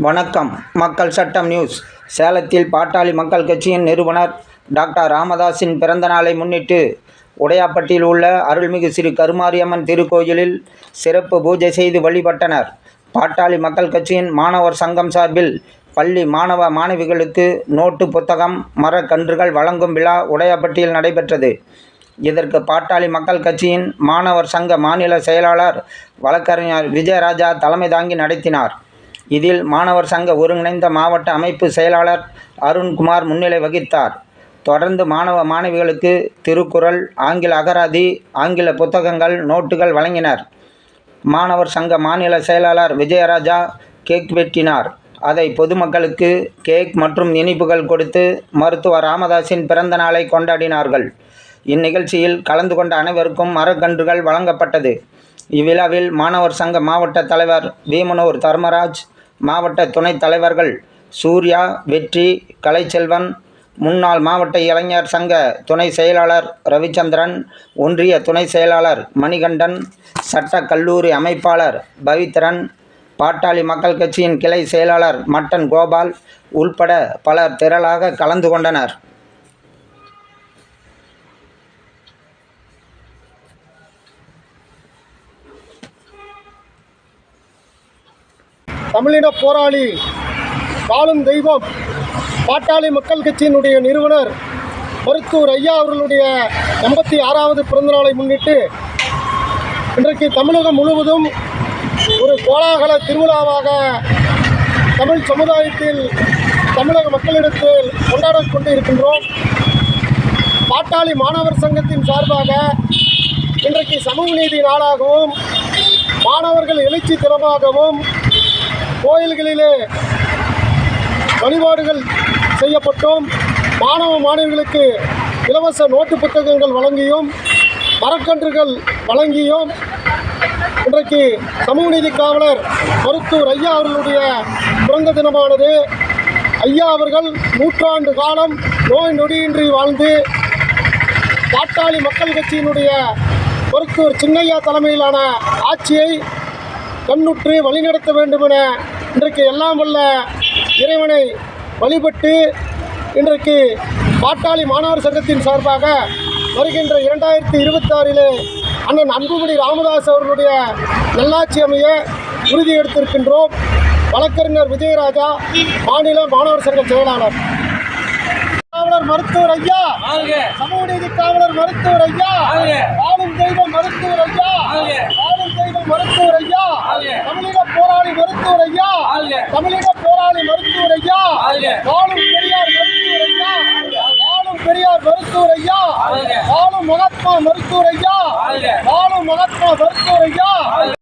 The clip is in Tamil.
வணக்கம். மக்கள் சட்டம் நியூஸ். சேலத்தில் பாட்டாளி மக்கள் கட்சியின் நிறுவனர் டாக்டர் ராமதாஸின் பிறந்த நாளை முன்னிட்டு உடையாப்பட்டியில் உள்ள அருள்மிகு ஸ்ரீ கருமாரியம்மன் திருக்கோயிலில் சிறப்பு பூஜை செய்து வழிபட்டனர். பாட்டாளி மக்கள் கட்சியின் மாணவர் சங்கம் சார்பில் பள்ளி மாணவ மாணவிகளுக்கு நோட்டு புத்தகம், மரக்கன்றுகள் வழங்கும் விழா உடையாப்பட்டியில் நடைபெற்றது. இதற்கு பாட்டாளி மக்கள் கட்சியின் மாணவர் சங்க மாநில செயலாளர் வழக்கறிஞர் விஜயராஜா தலைமை தாங்கி நடத்தினார். இதில் மாணவர் சங்க ஒருங்கிணைந்த மாவட்ட அமைப்பு செயலாளர் அருண்குமார் முன்னிலை வகித்தார். தொடர்ந்து மாணவ மாணவிகளுக்கு திருக்குறள், ஆங்கில அகராதி, ஆங்கில புத்தகங்கள், நோட்டுகள் வழங்கினர். மாணவர் சங்க மாநில செயலாளர் விஜயராஜா கேக் வெட்டினார். அதை பொதுமக்களுக்கு கேக் மற்றும் இனிப்புகள் கொடுத்து மருத்துவர் ராமதாஸின் பிறந்த நாளை கொண்டாடினார்கள். இந்நிகழ்ச்சியில் கலந்து கொண்ட அனைவருக்கும் மரக்கன்றுகள் வழங்கப்பட்டது. இவ்விழாவில் மாணவர் சங்க மாவட்ட தலைவர் வீமனூர் தர்மராஜ், மாவட்ட துணைத் தலைவர்கள் சூர்யா, வெற்றி, கலைச்செல்வன், முன்னாள் மாவட்ட இளைஞர் சங்க துணை செயலாளர் ரவிச்சந்திரன், ஒன்றிய துணை செயலாளர் மணிகண்டன், சட்ட கல்லூரி அமைப்பாளர் பவித்ரன், பாட்டாளி மக்கள் கட்சியின் கிளை செயலாளர் மட்டன் கோபால் உள்பட பலர் திரளாக கலந்து கொண்டனர். தமிழின போராளி, வாழும் தெய்வம், பாட்டாளி மக்கள் கட்சியினுடைய நிறுவனர் மருத்துவர் ஐயா அவர்களுடைய 86வது பிறந்தநாளை முன்னிட்டு இன்றைக்கு தமிழகம் முழுவதும் ஒரு கோலாகல திருவிழாவாக தமிழ் சமுதாயத்தில் தமிழக மக்களிடத்தில் கொண்டாடிக் கொண்டு இருக்கின்றோம். பாட்டாளி மாணவர் சங்கத்தின் சார்பாக இன்றைக்கு சமூக நீதி நாளாகவும், மாணவர்கள் எழுச்சி தினமாகவும் கோயில்களிலே வழிபாடுகள் செய்யப்பட்டோம். மாணவ மாணவிகளுக்கு இலவச நோட்டு புத்தகங்கள் வழங்கியும், மரக்கன்றுகள் வழங்கியும் இன்றைக்கு சமூக நீதி காவலர் மருத்துவர் ஐயா அவர்களுடைய பிறந்த தினமானது. ஐயா அவர்கள் 100 ஆண்டு காலம் நோய் நொடியின்றி வாழ்ந்து பாட்டாளி மக்கள் கட்சியினுடைய மருத்துவர் சின்னையா தலைமையிலான ஆட்சியை கண்ணுற்று வழிநடத்த வேண்டுமென இன்றைக்கு எல்லாம் வல்ல இறைவனை வழிபட்டு இன்றைக்கு பாட்டாளி மாணவர் சங்கத்தின் சார்பாக வருகின்ற 2026 அண்ணன் அன்புமணி ராமதாஸ் அவர்களுடைய நல்லாட்சி அமைய உறுதி எடுத்திருக்கின்றோம். வழக்கறிஞர் விஜயராஜா, மாநில மாணவர் சங்க செயலாளர். காவலர் மருத்துவர் ஐயா, சமூக நீதி காவலர் மருத்துவர் ஐயா, வாழும் தெய்வம் மருத்துவர் ஐயா, வாழும் தெய்வம் மருத்துவர் ஐயா, தமிழின போராளி மருத்துவர் ஐயா, தமிழின போராளி மருத்துவர் ஐயா, வாழும் பெரியார் மருத்துவர் ஐயா, வாழும் பெரியார் மருத்துவர் ஐயா, வாழும் மகாத்மா மருத்துவர் ஐயா, வாழும் மகாத்மா மருத்துவர் ஐயா.